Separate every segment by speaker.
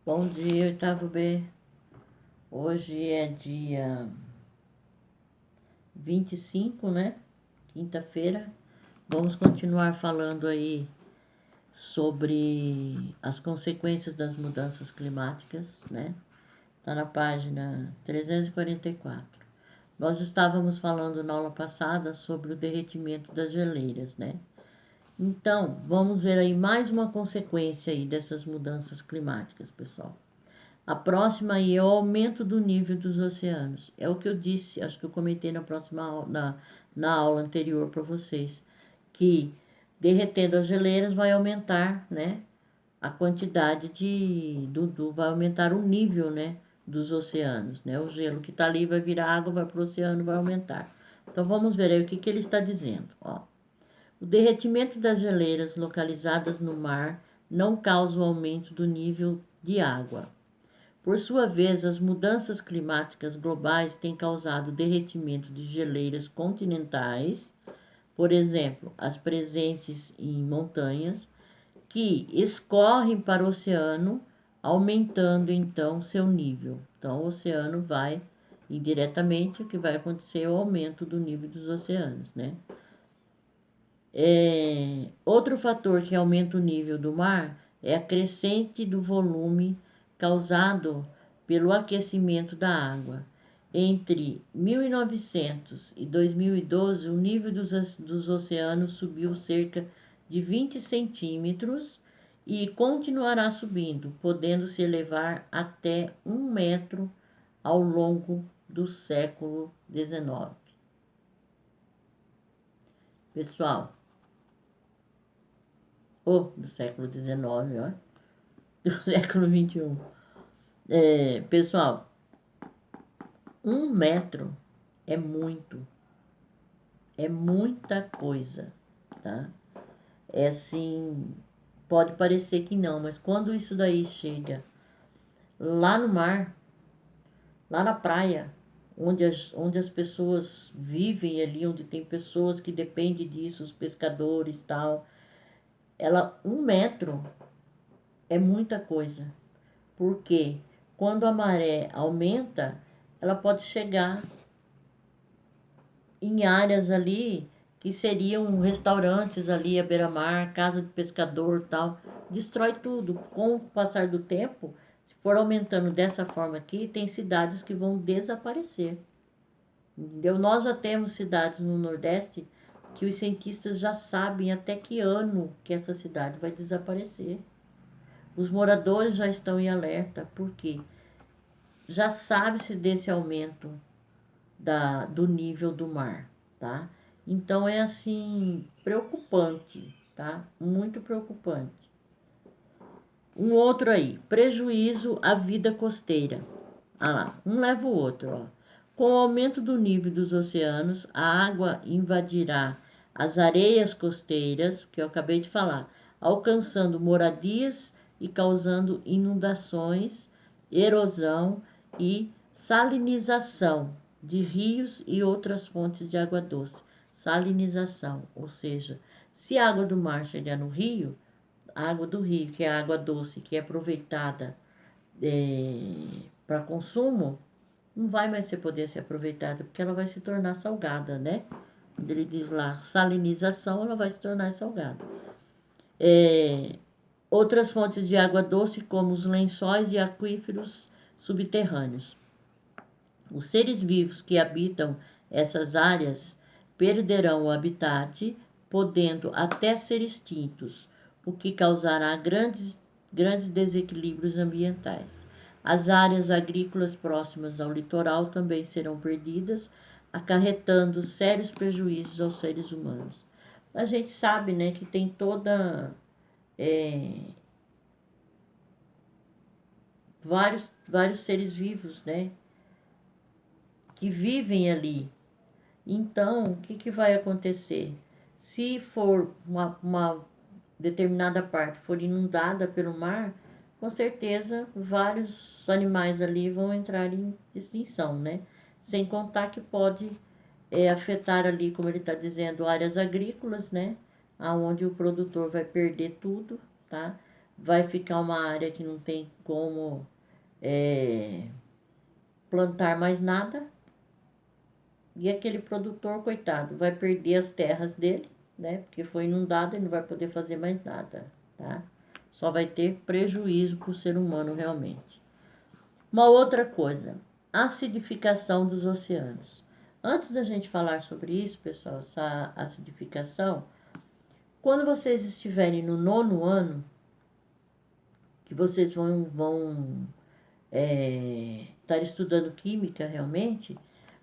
Speaker 1: Bom dia, oitavo B. Hoje é dia 25, né? Quinta-feira. Vamos continuar falando aí sobre as consequências das mudanças climáticas, né? Tá na página 344. Nós estávamos falando na aula passada sobre o derretimento das geleiras, né? Então, vamos ver aí mais uma consequência aí dessas mudanças climáticas, pessoal. A próxima aí é o aumento do nível dos oceanos. É o que eu disse, acho que eu comentei na aula anterior para vocês, que derretendo as geleiras vai aumentar, né, a quantidade vai aumentar o nível, né, dos oceanos, né, o gelo que está ali vai virar água, vai para o oceano, vai aumentar. Então vamos ver aí o que ele está dizendo, ó. O derretimento das geleiras localizadas no mar não causa o aumento do nível de água. Por sua vez, as mudanças climáticas globais têm causado derretimento de geleiras continentais, por exemplo, as presentes em montanhas, que escorrem para o oceano, aumentando então seu nível. Então, o oceano vai, indiretamente, o que vai acontecer é o aumento do nível dos oceanos, né? Outro fator que aumenta o nível do mar é a crescente do volume causado pelo aquecimento da água. Entre 1900 e 2012, o nível dos oceanos subiu cerca de 20 centímetros e continuará subindo, podendo se elevar até 1 metro ao longo do século XIX. Pessoal, do século XIX, ó, do século XXI. Pessoal, 1 metro é muito, é muita coisa, tá? É assim, pode parecer que não, mas quando isso daí chega lá no mar, lá na praia, onde as pessoas vivem ali, onde tem pessoas que dependem disso, os pescadores e tal, 1 metro é muita coisa. Porque quando a maré aumenta, ela pode chegar em áreas ali que seriam restaurantes ali à beira-mar, casa de pescador, tal, destrói tudo. Com o passar do tempo, se for aumentando dessa forma aqui, tem cidades que vão desaparecer. Entendeu? Nós já temos cidades no Nordeste que os cientistas já sabem até que ano que essa cidade vai desaparecer. Os moradores já estão em alerta, por quê? Já sabe-se desse aumento do nível do mar, tá? Então é assim, preocupante, tá? Muito preocupante. Um outro aí, prejuízo à vida costeira. Ah lá, um leva o outro, ó. Com o aumento do nível dos oceanos, a água invadirá as areias costeiras, que eu acabei de falar, alcançando moradias e causando inundações, erosão e salinização de rios e outras fontes de água doce. Salinização, ou seja, se a água do mar chegar no rio, a água do rio, que é a água doce, que é aproveitada para consumo, não vai mais poder ser aproveitada, porque ela vai se tornar salgada, né? Quando ele diz lá salinização, ela vai se tornar salgada. Outras fontes de água doce, como os lençóis e aquíferos subterrâneos. Os seres vivos que habitam essas áreas perderão o habitat, podendo até ser extintos, o que causará grandes desequilíbrios ambientais. As áreas agrícolas próximas ao litoral também serão perdidas, acarretando sérios prejuízos aos seres humanos. A gente sabe, né, que tem vários seres vivos, né, que vivem ali. Então, o que vai acontecer? Se for uma determinada parte for inundada pelo mar, com certeza vários animais ali vão entrar em extinção, né? Sem contar que pode afetar ali, como ele está dizendo, áreas agrícolas, né? Aonde o produtor vai perder tudo, tá? vai ficar uma área que não tem como plantar mais nada, e aquele produtor, coitado, vai perder as terras dele, né? Porque foi inundado e não vai poder fazer mais nada, tá? Só vai ter prejuízo para o ser humano realmente. Uma outra coisa, acidificação dos oceanos. Antes da gente falar sobre isso, pessoal, essa acidificação, quando vocês estiverem no 9º ano, que vocês vão estar estudando química realmente,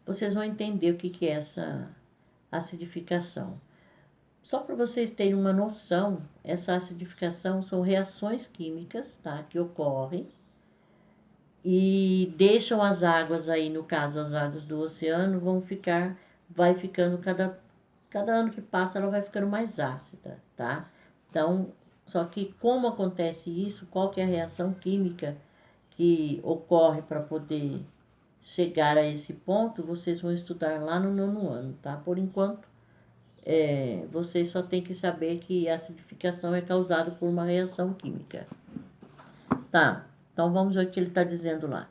Speaker 1: vocês vão entender o que é essa acidificação. Só para vocês terem uma noção, essa acidificação são reações químicas, tá, que ocorrem e deixam as águas aí, no caso as águas do oceano, vai ficando cada ano que passa ela vai ficando mais ácida, tá? Então, só que como acontece isso, qual que é a reação química que ocorre para poder chegar a esse ponto, vocês vão estudar lá no 9º ano, tá? Por enquanto, vocês só tem que saber que a acidificação é causada por uma reação química. Tá, então vamos ver o que ele está dizendo lá.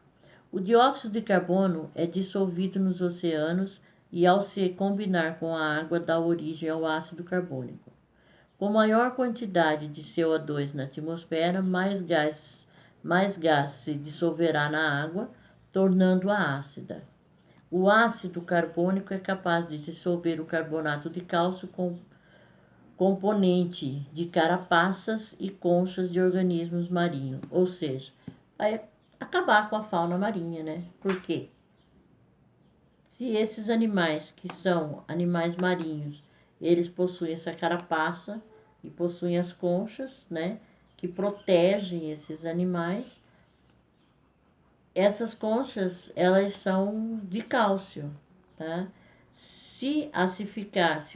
Speaker 1: O dióxido de carbono é dissolvido nos oceanos e ao se combinar com a água dá origem ao ácido carbônico. Com maior quantidade de CO2 na atmosfera, mais gás se dissolverá na água, tornando-a ácida. O ácido carbônico é capaz de dissolver o carbonato de cálcio com componente de carapaças e conchas de organismos marinhos, ou seja, vai acabar com a fauna marinha, né? Por quê? Se esses animais, que são animais marinhos, eles possuem essa carapaça e possuem as conchas, né, que protegem esses animais, essas conchas, elas são de cálcio, tá? Se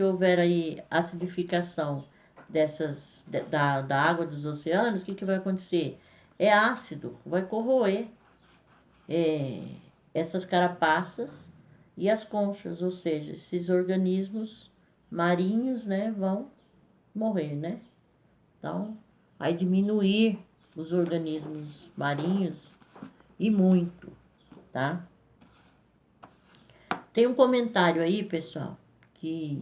Speaker 1: houver aí acidificação da água dos oceanos, o que vai acontecer? É ácido, vai corroer essas carapaças e as conchas, ou seja, esses organismos marinhos, né, vão morrer, né? Então, vai diminuir os organismos marinhos e muito, tá? Tem um comentário aí, pessoal, que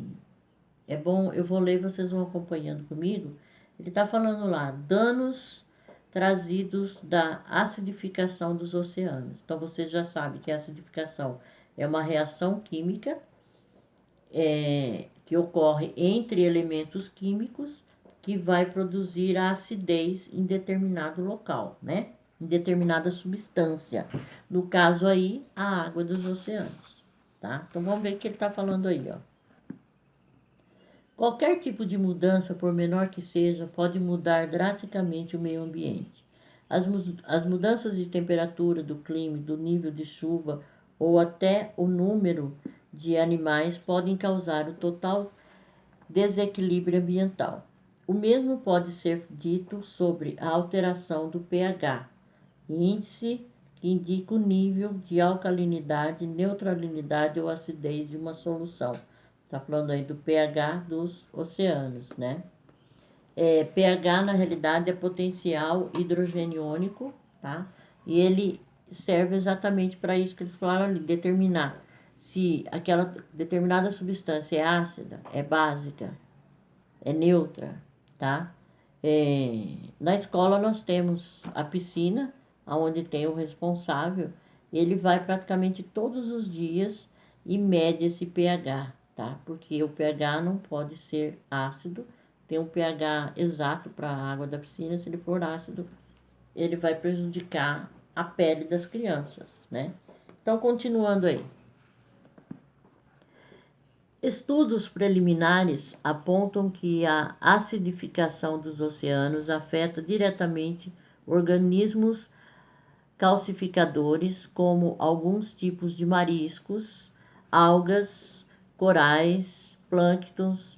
Speaker 1: é bom, eu vou ler, vocês vão acompanhando comigo. Ele tá falando lá, danos trazidos da acidificação dos oceanos. Então, vocês já sabem que a acidificação é uma reação química que ocorre entre elementos químicos que vai produzir a acidez em determinado local, né? Em determinada substância. No caso aí, a água dos oceanos, tá? Então, vamos ver o que ele está falando aí, ó. Qualquer tipo de mudança, por menor que seja, pode mudar drasticamente o meio ambiente. As mudanças de temperatura, do clima, do nível de chuva ou até o número de animais podem causar o total desequilíbrio ambiental. O mesmo pode ser dito sobre a alteração do pH, índice que indica o nível de alcalinidade, neutralidade ou acidez de uma solução. Está falando aí do pH dos oceanos, né? pH, na realidade, é potencial hidrogeniônico, tá? E ele serve exatamente para isso que eles falaram ali, determinar se aquela determinada substância é ácida, é básica, é neutra, tá? Na escola nós temos a piscina, onde tem o responsável, ele vai praticamente todos os dias e mede esse pH, tá? Porque o pH não pode ser ácido, tem um pH exato para a água da piscina, se ele for ácido, ele vai prejudicar a pele das crianças, né? Então, continuando aí. Estudos preliminares apontam que a acidificação dos oceanos afeta diretamente organismos calcificadores, como alguns tipos de mariscos, algas, corais, plânctons,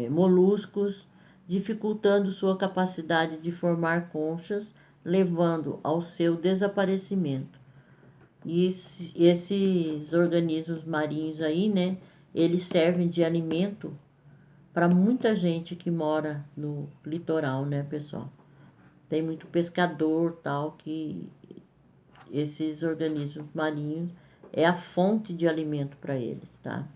Speaker 1: moluscos, dificultando sua capacidade de formar conchas, levando ao seu desaparecimento. E esses organismos marinhos aí, né, eles servem de alimento para muita gente que mora no litoral, né, pessoal? tem muito pescador, tal, que esses organismos marinhos é a fonte de alimento para eles, tá?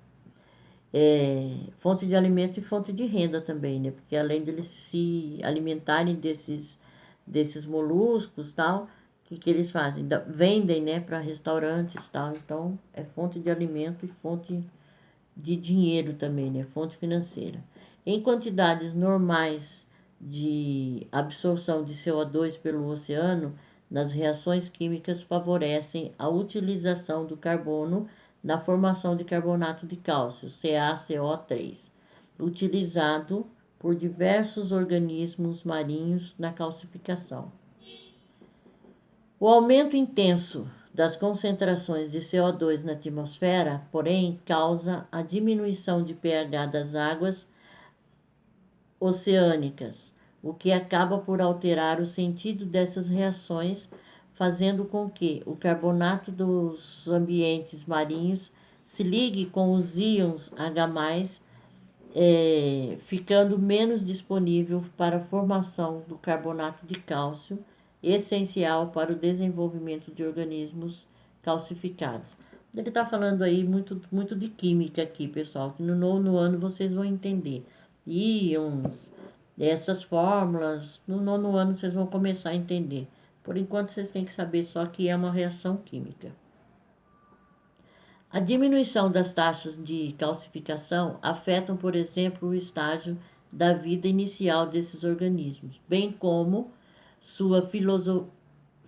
Speaker 1: Fonte de alimento e fonte de renda também, né? Porque além deles se alimentarem desses moluscos, tal, que eles fazem? Vendem, né, para restaurantes, tal. Então, é fonte de alimento e fonte de dinheiro também, né? Fonte financeira. Em quantidades normais de absorção de CO2 pelo oceano, nas reações químicas favorecem a utilização do carbono na formação de carbonato de cálcio, CaCO3, utilizado por diversos organismos marinhos na calcificação. O aumento intenso das concentrações de CO2 na atmosfera, porém, causa a diminuição de pH das águas oceânicas, o que acaba por alterar o sentido dessas reações, fazendo com que o carbonato dos ambientes marinhos se ligue com os íons H+, ficando menos disponível para a formação do carbonato de cálcio, essencial para o desenvolvimento de organismos calcificados. Ele está falando aí muito de química aqui, pessoal, que no nono ano vocês vão entender. Íons, essas fórmulas, no nono ano vocês vão começar a entender. Por enquanto vocês têm que saber só que é uma reação química. A diminuição das taxas de calcificação afetam, por exemplo, o estágio da vida inicial desses organismos, bem como sua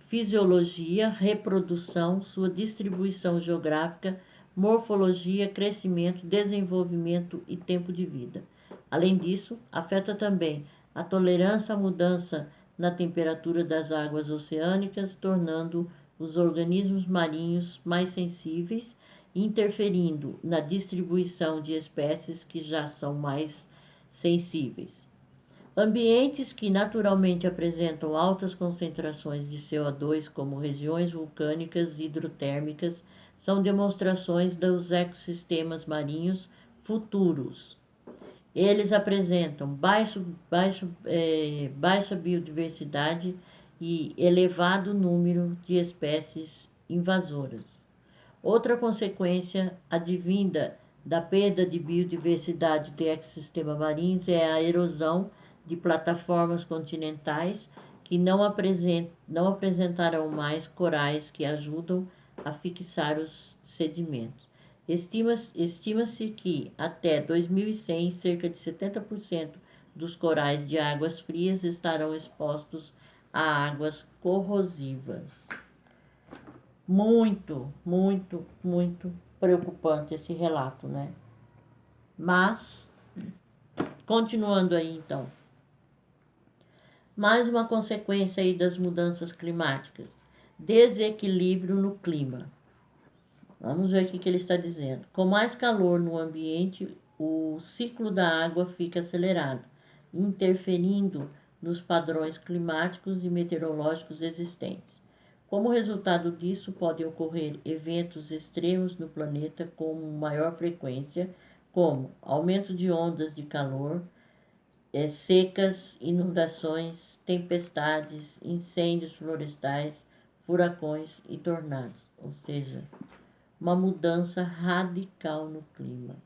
Speaker 1: fisiologia, reprodução, sua distribuição geográfica, morfologia, crescimento, desenvolvimento e tempo de vida. Além disso, afeta também a tolerância à mudança na temperatura das águas oceânicas, tornando os organismos marinhos mais sensíveis, interferindo na distribuição de espécies que já são mais sensíveis. Ambientes que naturalmente apresentam altas concentrações de CO2, como regiões vulcânicas e hidrotérmicas, são demonstrações dos ecossistemas marinhos futuros. Eles apresentam baixa biodiversidade e elevado número de espécies invasoras. Outra consequência advinda da perda de biodiversidade do ecossistema marinho é a erosão de plataformas continentais que não apresentarão mais corais que ajudam a fixar os sedimentos. Estima-se que até 2100 cerca de 70% dos corais de águas frias estarão expostos a águas corrosivas. Muito preocupante esse relato, né? Mas, continuando aí então. Mais uma consequência aí das mudanças climáticas. Desequilíbrio no clima. Vamos ver o que ele está dizendo. Com mais calor no ambiente, o ciclo da água fica acelerado, interferindo nos padrões climáticos e meteorológicos existentes. Como resultado disso, podem ocorrer eventos extremos no planeta com maior frequência, como aumento de ondas de calor, secas, inundações, tempestades, incêndios florestais, furacões e tornados, ou seja, uma mudança radical no clima.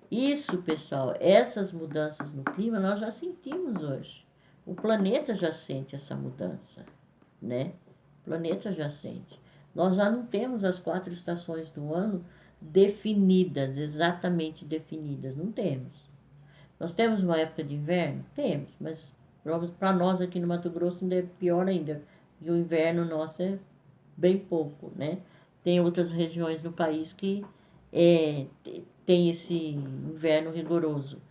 Speaker 1: Isso, pessoal, essas mudanças no clima nós já sentimos hoje. O planeta já sente essa mudança, né? O planeta já sente. Nós já não temos as 4 estações do ano definidas, exatamente definidas, não temos. Nós temos uma época de inverno? Temos, mas para nós aqui no Mato Grosso ainda é pior ainda, e o inverno nosso é bem pouco, né? Tem outras regiões do país que tem esse inverno rigoroso.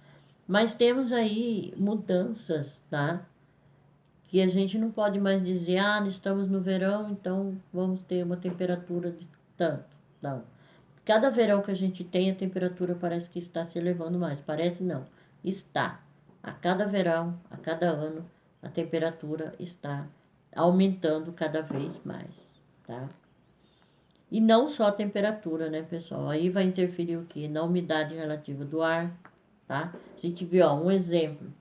Speaker 1: Mas temos aí mudanças, tá? Que a gente não pode mais dizer, estamos no verão, então vamos ter uma temperatura de tanto. Não. Cada verão que a gente tem, a temperatura parece que está se elevando mais. Parece não, está. A cada verão, a cada ano, a temperatura está aumentando cada vez mais, tá? E não só a temperatura, né, pessoal? Aí vai interferir o quê? Na umidade relativa do ar, tá? A gente viu, um exemplo.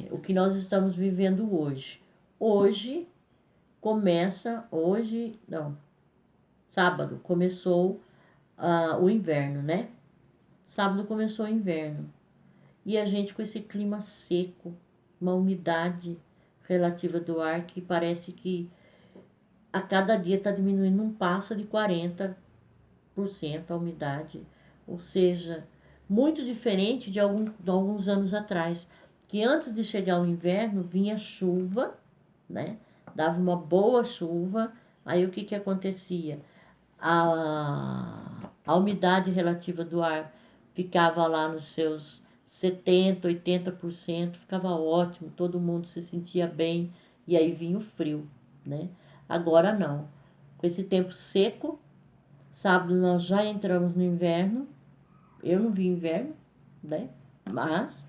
Speaker 1: O que nós estamos vivendo hoje. hoje sábado começou o inverno, né? Sábado começou o inverno. E a gente com esse clima seco, uma umidade relativa do ar que parece que a cada dia está diminuindo, não passa de 40% a umidade. Ou seja, muito diferente de alguns anos atrás, que antes de chegar o inverno vinha chuva, né? Dava uma boa chuva, aí o que acontecia? A umidade relativa do ar ficava lá nos seus 70%, 80%, ficava ótimo, todo mundo se sentia bem, e aí vinha o frio, né? Agora não. Com esse tempo seco, sábado nós já entramos no inverno, eu não vi inverno, né? Mas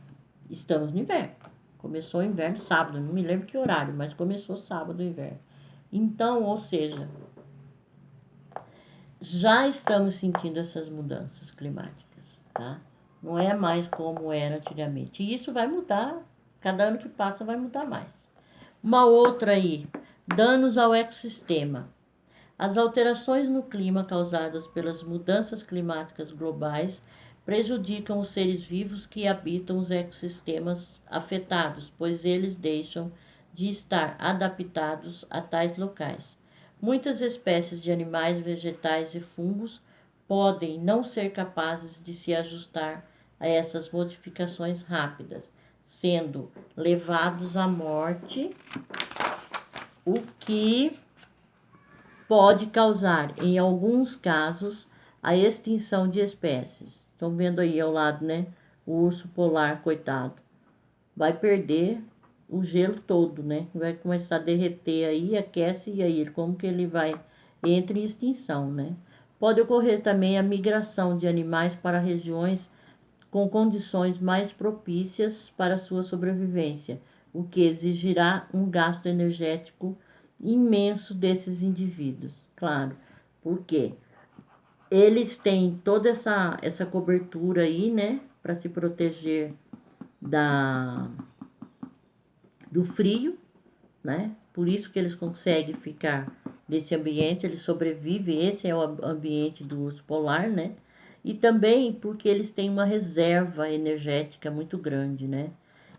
Speaker 1: estamos no inverno. Começou o inverno sábado, não me lembro que horário, mas começou sábado o inverno. Então, ou seja, já estamos sentindo essas mudanças climáticas, tá? Não é mais como era antigamente. E isso vai mudar, cada ano que passa vai mudar mais. Uma outra aí, danos ao ecossistema. As alterações no clima causadas pelas mudanças climáticas globais prejudicam os seres vivos que habitam os ecossistemas afetados, pois eles deixam de estar adaptados a tais locais. Muitas espécies de animais, vegetais e fungos podem não ser capazes de se ajustar a essas modificações rápidas, sendo levados à morte, o que pode causar, em alguns casos, a extinção de espécies. Estão vendo aí ao lado, né? O urso polar, coitado. Vai perder o gelo todo, né? Vai começar a derreter aí, aquece, e aí como que ele vai? Entra em extinção, né? Pode ocorrer também a migração de animais para regiões com condições mais propícias para sua sobrevivência, o que exigirá um gasto energético imenso desses indivíduos. Claro, porque eles têm toda essa cobertura aí, né, para se proteger do frio, né? Por isso que eles conseguem ficar nesse ambiente, eles sobrevivem, esse é o ambiente do urso polar, né? E também porque eles têm uma reserva energética muito grande, né?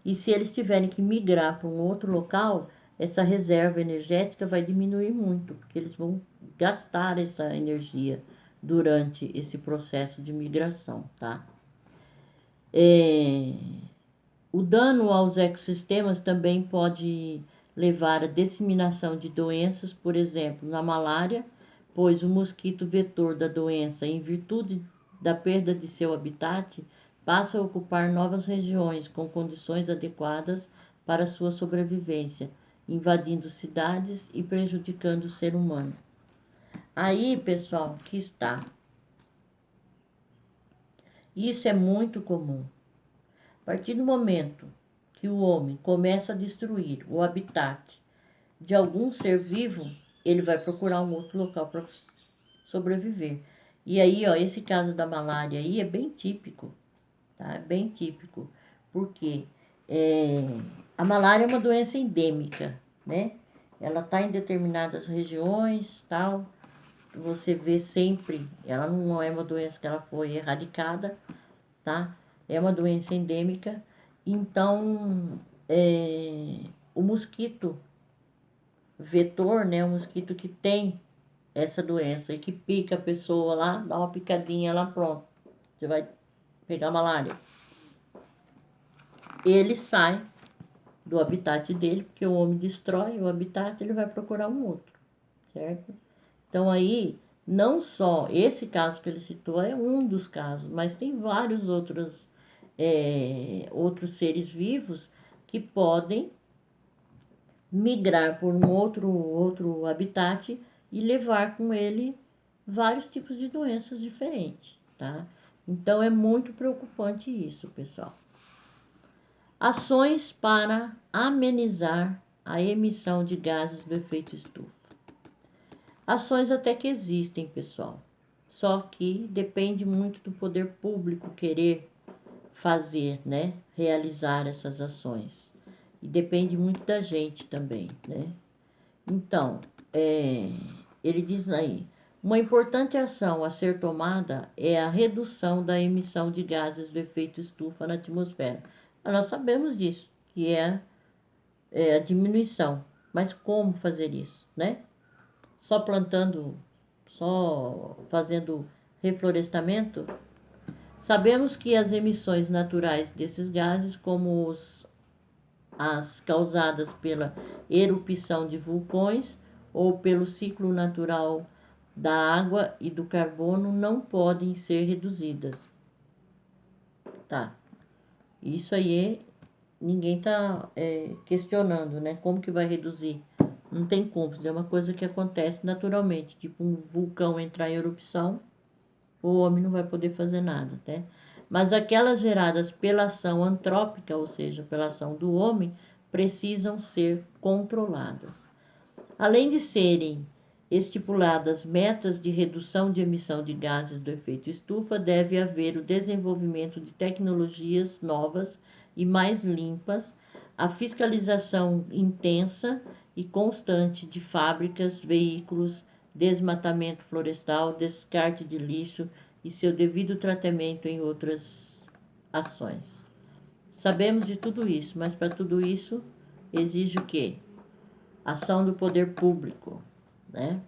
Speaker 1: E se eles tiverem que migrar para um outro local, essa reserva energética vai diminuir muito, porque eles vão gastar essa energia durante esse processo de migração, tá? O dano aos ecossistemas também pode levar à disseminação de doenças, por exemplo, na malária, pois o mosquito vetor da doença, em virtude da perda de seu habitat, passa a ocupar novas regiões com condições adequadas para sua sobrevivência, invadindo cidades e prejudicando o ser humano. Aí, pessoal, que está. Isso é muito comum. A partir do momento que o homem começa a destruir o habitat de algum ser vivo, ele vai procurar um outro local para sobreviver. E aí, ó, esse caso da malária aí é bem típico, tá? É bem típico, porque a malária é uma doença endêmica, né? Ela está em determinadas regiões, tal. Você vê sempre, ela não é uma doença que ela foi erradicada, tá? É uma doença endêmica. Então, o mosquito vetor, né? O mosquito que tem essa doença e que pica a pessoa lá, dá uma picadinha lá, pronto. Você vai pegar malária. Ele sai do habitat dele, porque o homem destrói o habitat, ele vai procurar um outro, certo? Então aí, não só esse caso que ele citou é um dos casos, mas tem vários outros seres vivos que podem migrar por um outro habitat e levar com ele vários tipos de doenças diferentes, tá? Então é muito preocupante isso, pessoal. Ações para amenizar a emissão de gases do efeito estufa. Ações até que existem, pessoal. Só que depende muito do poder público querer fazer, né? Realizar essas ações. e depende muito da gente também, né? Então, ele diz aí, uma importante ação a ser tomada é a redução da emissão de gases do efeito estufa na atmosfera. Nós sabemos disso, que é a diminuição. Mas como fazer isso, né? Só plantando, só fazendo reflorestamento? Sabemos que as emissões naturais desses gases, como as causadas pela erupção de vulcões ou pelo ciclo natural da água e do carbono, não podem ser reduzidas. Tá, isso aí ninguém está questionando, né? Como que vai reduzir? Não tem como, é uma coisa que acontece naturalmente, tipo um vulcão entrar em erupção, o homem não vai poder fazer nada, né? Mas aquelas geradas pela ação antrópica, ou seja, pela ação do homem, precisam ser controladas. Além de serem estipuladas metas de redução de emissão de gases do efeito estufa, deve haver o desenvolvimento de tecnologias novas e mais limpas, a fiscalização intensa e constante de fábricas, veículos, desmatamento florestal, descarte de lixo e seu devido tratamento em outras ações. Sabemos de tudo isso, mas para tudo isso exige o quê? Ação do poder público, né?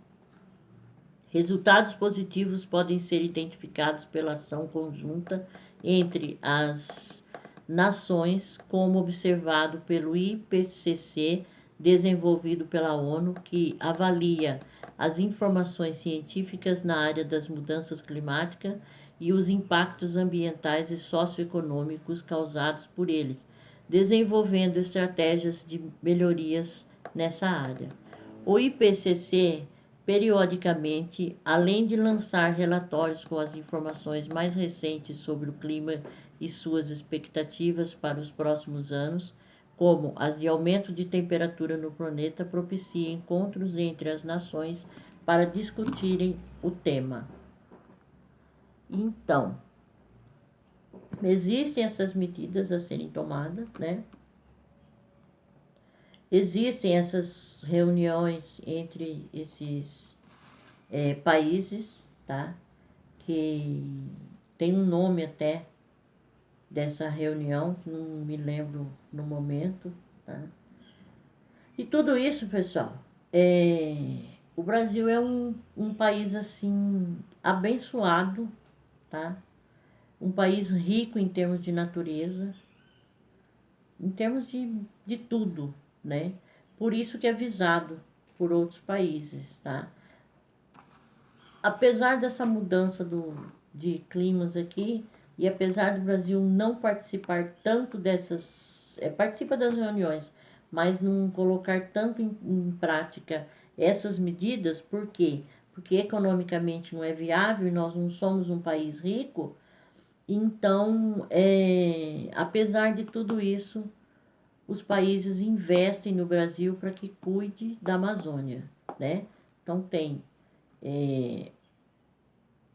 Speaker 1: Resultados positivos podem ser identificados pela ação conjunta entre as nações, como observado pelo IPCC, desenvolvido pela ONU, que avalia as informações científicas na área das mudanças climáticas e os impactos ambientais e socioeconômicos causados por eles, desenvolvendo estratégias de melhorias nessa área. O IPCC, periodicamente, além de lançar relatórios com as informações mais recentes sobre o clima e suas expectativas para os próximos anos, como as de aumento de temperatura no planeta, propicia encontros entre as nações para discutirem o tema. Então, existem essas medidas a serem tomadas, né? Existem essas reuniões entre esses países, tá? Que tem um nome até dessa reunião, que não me lembro no momento, tá? E tudo isso, pessoal, o Brasil é um país, assim, abençoado, tá? Um país rico em termos de natureza, em termos de tudo, né? Por isso que é visado por outros países, tá? Apesar dessa mudança de climas aqui, e apesar do Brasil não participar tanto dessas, participa das reuniões, mas não colocar tanto em prática essas medidas, por quê? Porque economicamente não é viável e nós não somos um país rico, então, apesar de tudo isso, os países investem no Brasil para que cuide da Amazônia, né? Então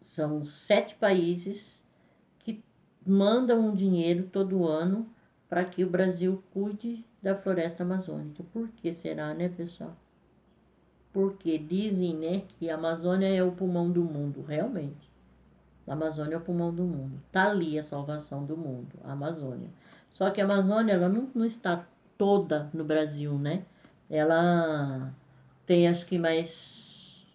Speaker 1: são 7 países que mandam um dinheiro todo ano para que o Brasil cuide da floresta amazônica. Por que será, né, pessoal? Porque dizem, né, que a Amazônia é o pulmão do mundo, realmente. A Amazônia é o pulmão do mundo. Está ali a salvação do mundo, a Amazônia. Só que a Amazônia, ela não está toda no Brasil, né? Ela tem, acho que mais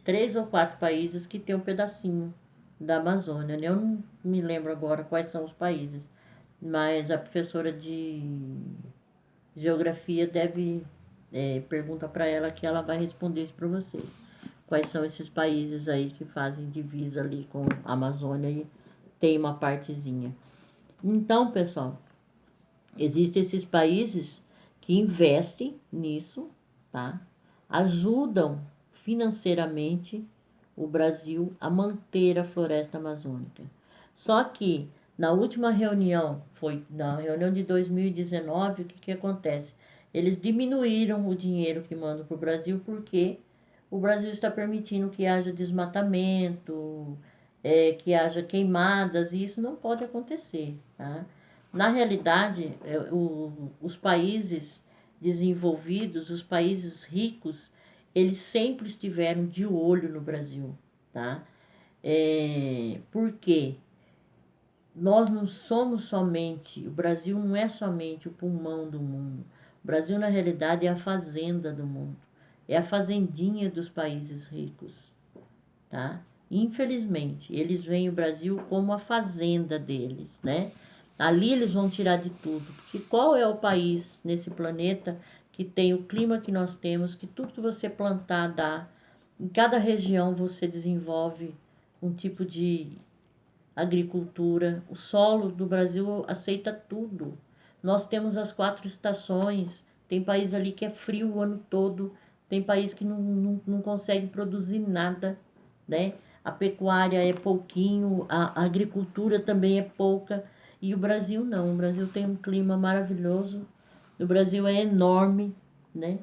Speaker 1: 3 ou 4 países que tem um pedacinho da Amazônia, né? Eu não me lembro agora quais são os países, mas a professora de geografia deve pergunta para ela que ela vai responder isso para vocês. Quais são esses países aí que fazem divisa ali com a Amazônia e tem uma partezinha. Então, pessoal, existem esses países que investem nisso, tá? Ajudam financeiramente o Brasil a manter a floresta amazônica. Só que na última reunião, foi na reunião de 2019, o que acontece? Eles diminuíram o dinheiro que mandam para o Brasil porque o Brasil está permitindo que haja desmatamento, que haja queimadas, e isso não pode acontecer, tá? Na realidade, os países desenvolvidos, os países ricos, eles sempre estiveram de olho no Brasil, tá? Por quê? Nós não somos somente, o Brasil não é somente o pulmão do mundo. O Brasil, na realidade, é a fazenda do mundo. É a fazendinha dos países ricos, tá? Infelizmente, eles veem o Brasil como a fazenda deles, né? Ali eles vão tirar de tudo. Porque qual é o país nesse planeta que tem o clima que nós temos, que tudo que você plantar dá? Em cada região você desenvolve um tipo de agricultura. O solo do Brasil aceita tudo. Nós temos as 4 estações. Tem país ali que é frio o ano todo. Tem país que não consegue produzir nada, né? A pecuária é pouquinho, a agricultura também é pouca. E o Brasil não. O Brasil tem um clima maravilhoso. O Brasil é enorme, né?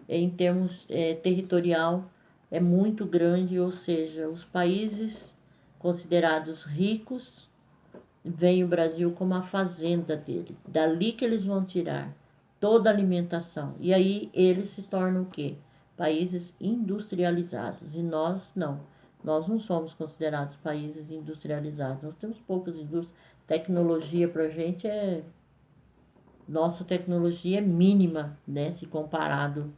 Speaker 1: Em termos territorial, é muito grande, ou seja, os países considerados ricos veem o Brasil como a fazenda deles. Dali que eles vão tirar toda a alimentação. E aí eles se tornam o quê? Países industrializados. E nós não. Nós não somos considerados países industrializados. Nós temos poucas indústrias. Tecnologia para a gente é. Nossa tecnologia é mínima, né? Se comparado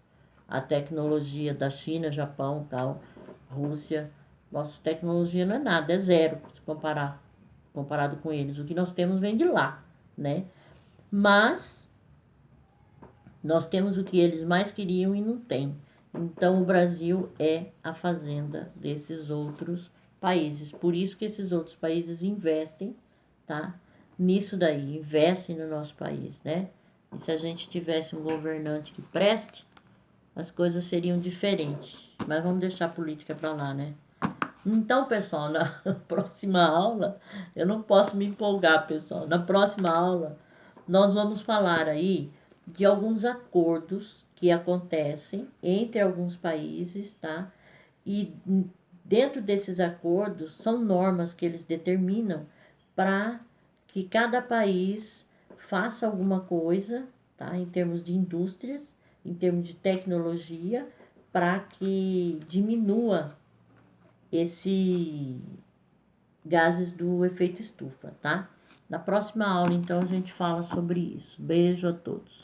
Speaker 1: à tecnologia da China, Japão, tal, Rússia. Nossa tecnologia não é nada, é zero se comparado com eles. O que nós temos vem de lá, né? Mas nós temos o que eles mais queriam e não tem. Então o Brasil é a fazenda desses outros países. Por isso que esses outros países investem, tá? Nisso daí, investem no nosso país, né? E se a gente tivesse um governante que preste, as coisas seriam diferentes. Mas vamos deixar a política para lá, né? Então, pessoal, na próxima aula, eu não posso me empolgar, pessoal. Na próxima aula, nós vamos falar aí de alguns acordos que acontecem entre alguns países, tá? E dentro desses acordos são normas que eles determinam para que cada país faça alguma coisa, tá? Em termos de indústrias, em termos de tecnologia, para que diminua esse gases do efeito estufa, tá? Na próxima aula, então, a gente fala sobre isso. Beijo a todos.